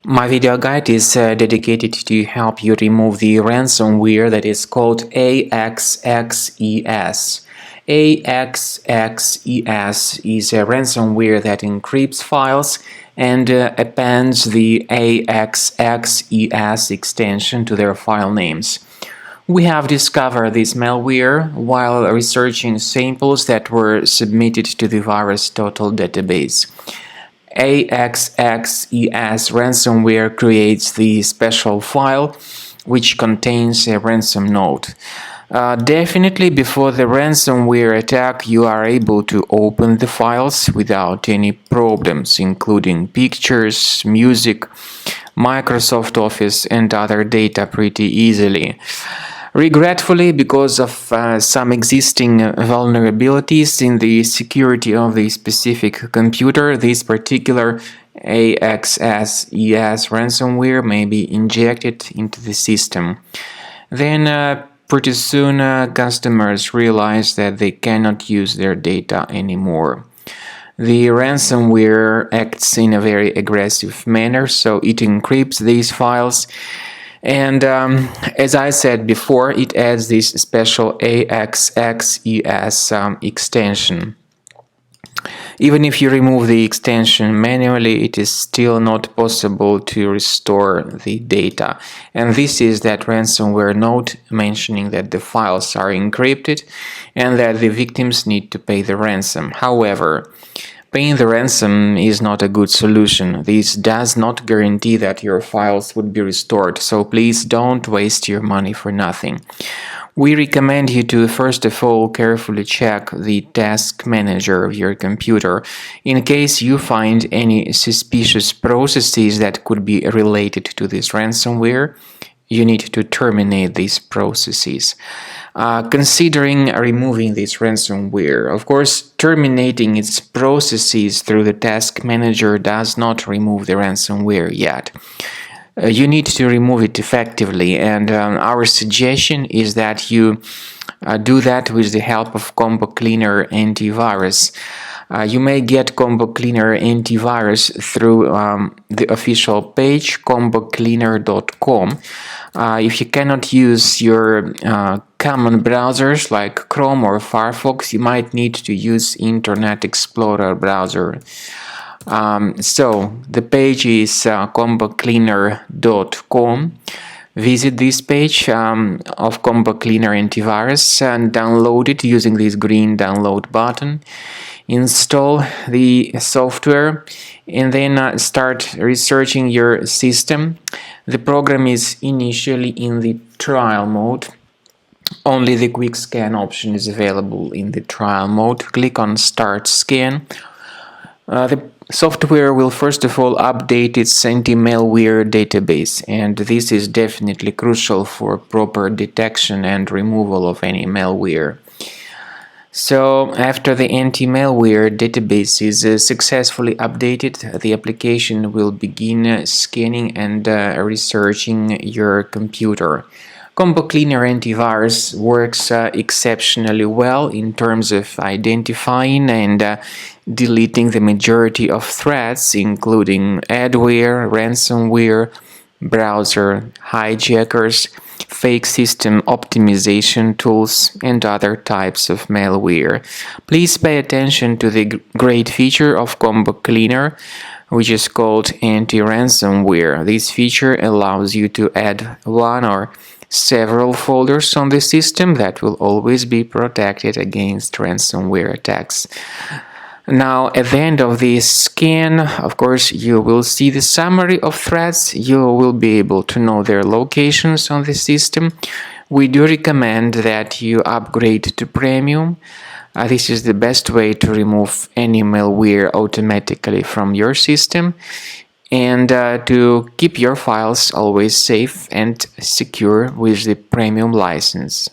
My video guide is dedicated to help you remove the ransomware that is called Axxes. Axxes is a ransomware that encrypts files and appends the Axxes extension to their file names. We have discovered this malware while researching samples that were submitted to the VirusTotal database. Axxes ransomware creates the special file which contains a ransom note. Definitely before the ransomware attack you are able to open the files without any problems, including pictures, music, Microsoft Office and other data pretty easily. Regretfully, because of some existing vulnerabilities in the security of the specific computer, this particular Axxes ransomware may be injected into the system. Then pretty soon customers realize that they cannot use their data anymore. The ransomware acts in a very aggressive manner, so it encrypts these files. And as I said before, it adds this special Axxes extension. Even if you remove the extension manually, it is still not possible to restore the data. And this is that ransomware note mentioning that the files are encrypted and that the victims need to pay the ransom. However, paying the ransom is not a good solution. This does not guarantee that your files would be restored, so please don't waste your money for nothing. We recommend you to first of all carefully check the task manager of your computer. In case you find any suspicious processes that could be related to this ransomware, you need to terminate these processes. Considering removing this ransomware, of course, terminating its processes through the task manager does not remove the ransomware yet. You need to remove it effectively, and our suggestion is that you do that with the help of Combo Cleaner antivirus. You may get Combo Cleaner antivirus through the official page combocleaner.com. If you cannot use your common browsers like Chrome or Firefox, you might need to use Internet Explorer browser. So the page is combocleaner.com. Visit this page of Combo Cleaner antivirus and download it using this green download button. Install the software and then start researching your system. The program is initially in the trial mode. Only the quick scan option is available in the trial mode. Click on Start Scan. The software will first of all update its anti-malware database, and this is definitely crucial for proper detection and removal of any malware. So, after the anti-malware database is successfully updated, the application will begin scanning and researching your computer. Combo Cleaner antivirus works exceptionally well in terms of identifying and deleting the majority of threats, including adware, ransomware, browser hijackers, fake system optimization tools, and other types of malware. Please pay attention to the great feature of Combo Cleaner, which is called anti-ransomware. This feature allows you to add one or several folders on the system that will always be protected against ransomware attacks. Now, at the end of this scan, of course, you will see the summary of threats. You will be able to know their locations on the system. We do recommend that you upgrade to Premium. This is the best way to remove any malware automatically from your system and to keep your files always safe and secure with the Premium license.